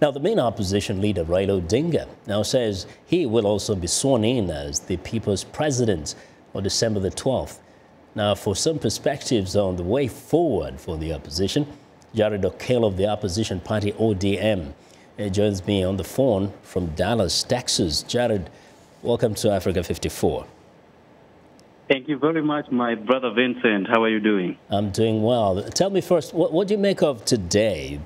Now, the main opposition leader, Raila Odinga, now says he will also be sworn in as the people's president on December the 12th. Now, for some perspectives on the way forward for the opposition, Okello of the opposition party ODM joins me on the phone from Dallas, Texas. Jared, welcome to Africa 54. Thank you very much, my brother Vincent. How are you doing? I'm doing well. Tell me first, what do you make of today?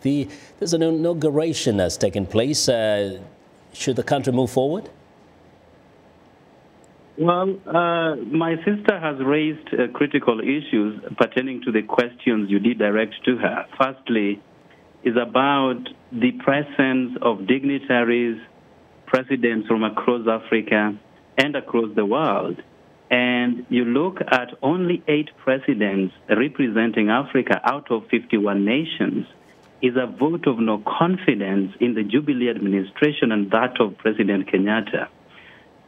There's an inauguration that's taken place. Should the country move forward? Well, my sister has raised critical issues pertaining to the questions you did direct to her. Firstly, is about the presence of dignitaries, presidents from across Africa and across the world. And you look at only 8 presidents representing Africa out of 51 nations is a vote of no confidence in the Jubilee administration and that of President Kenyatta.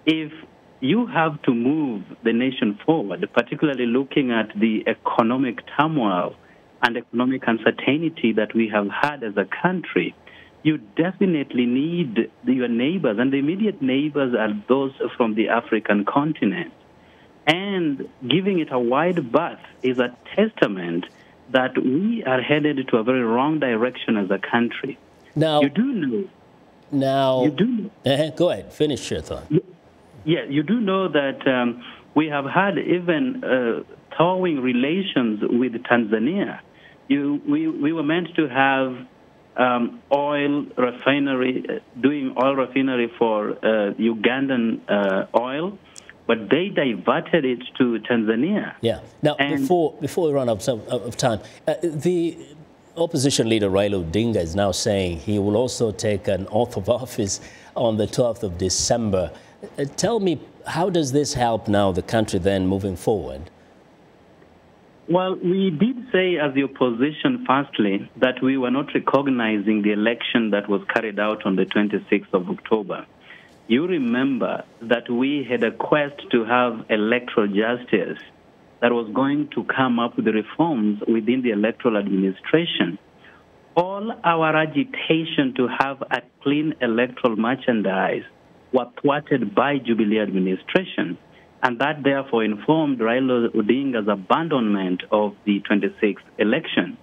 If you have to move the nation forward, particularly looking at the economic turmoil and economic uncertainty that we have had as a country, you definitely need your neighbors, and the immediate neighbors are those from the African continent. And giving it a wide berth is a testament that we are headed to a very wrong direction as a country. Now, you do know. Now, you do know. Go ahead, finish your thought. Yeah, you do know that we have had even thawing relations with Tanzania. We were meant to have oil refinery, doing oil refinery for Ugandan oil, but they diverted it to Tanzania. Yeah. Now, before we run out of time, the opposition leader Raila Odinga is now saying he will also take an oath of office on the 12th of December. Tell me, how does this help now the country then moving forward? Well, we did say as the opposition, firstly, that we were not recognizing the election that was carried out on the 26th of October. You remember that we had a quest to have electoral justice that was going to come up with the reforms within the electoral administration. All our agitation to have a clean electoral merchandise were thwarted by Jubilee administration, and that therefore informed Raila Odinga's abandonment of the 26th election.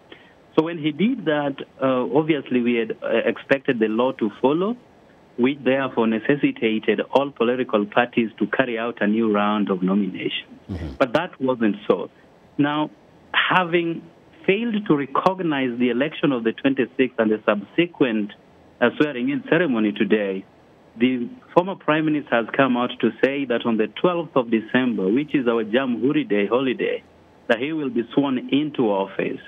So when he did that, obviously we had expected the law to follow, which therefore necessitated all political parties to carry out a new round of nominations. But that wasn't so. Now, having failed to recognize the election of the 26th and the subsequent swearing-in ceremony today, the former Prime Minister has come out to say that on the 12th of December, which is our Jamhuri Day holiday, that he will be sworn into office.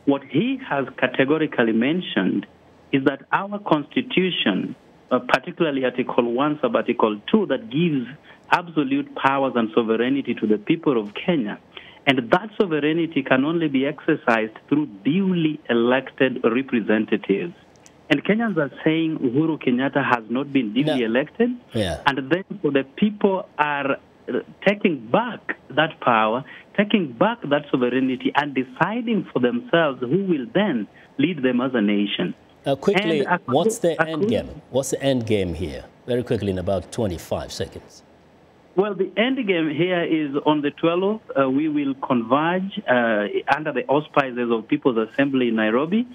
What he has categorically mentioned is that our Constitution, particularly Article 1, Sub-Article 2, that gives absolute powers and sovereignty to the people of Kenya. And that sovereignty can only be exercised through duly elected representatives. And Kenyans are saying Uhuru Kenyatta has not been duly elected. Yeah. And therefore the people are taking back that power, taking back that sovereignty, and deciding for themselves who will then lead them as a nation. Quickly, what's the end game? What's the end game here? Very quickly, in about 25 seconds. Well, the end game here is on the 12th, we will converge under the auspices of People's Assembly in Nairobi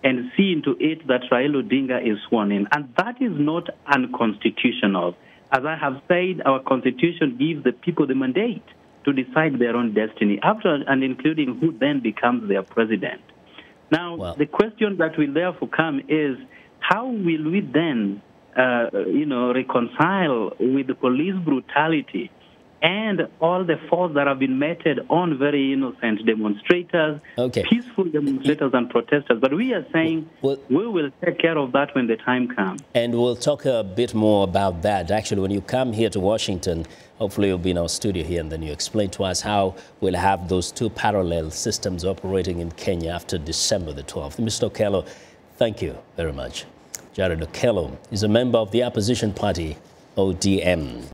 and see into it that Raila Odinga is sworn in. And that is not unconstitutional. As I have said, our Constitution gives the people the mandate to decide their own destiny, after and including who then becomes their president. Now, the question that will therefore come is, how will we then, reconcile with the police brutality and all the force that have been meted on very innocent demonstrators, peaceful demonstrators and protesters? But we are saying we will take care of that when the time comes. And we'll talk a bit more about that. Actually, when you come here to Washington, hopefully you'll be in our studio here, and then you explain to us how we'll have those 2 parallel systems operating in Kenya after December the 12th. Mr. Okello, thank you very much. Jared Okello is a member of the opposition party, ODM.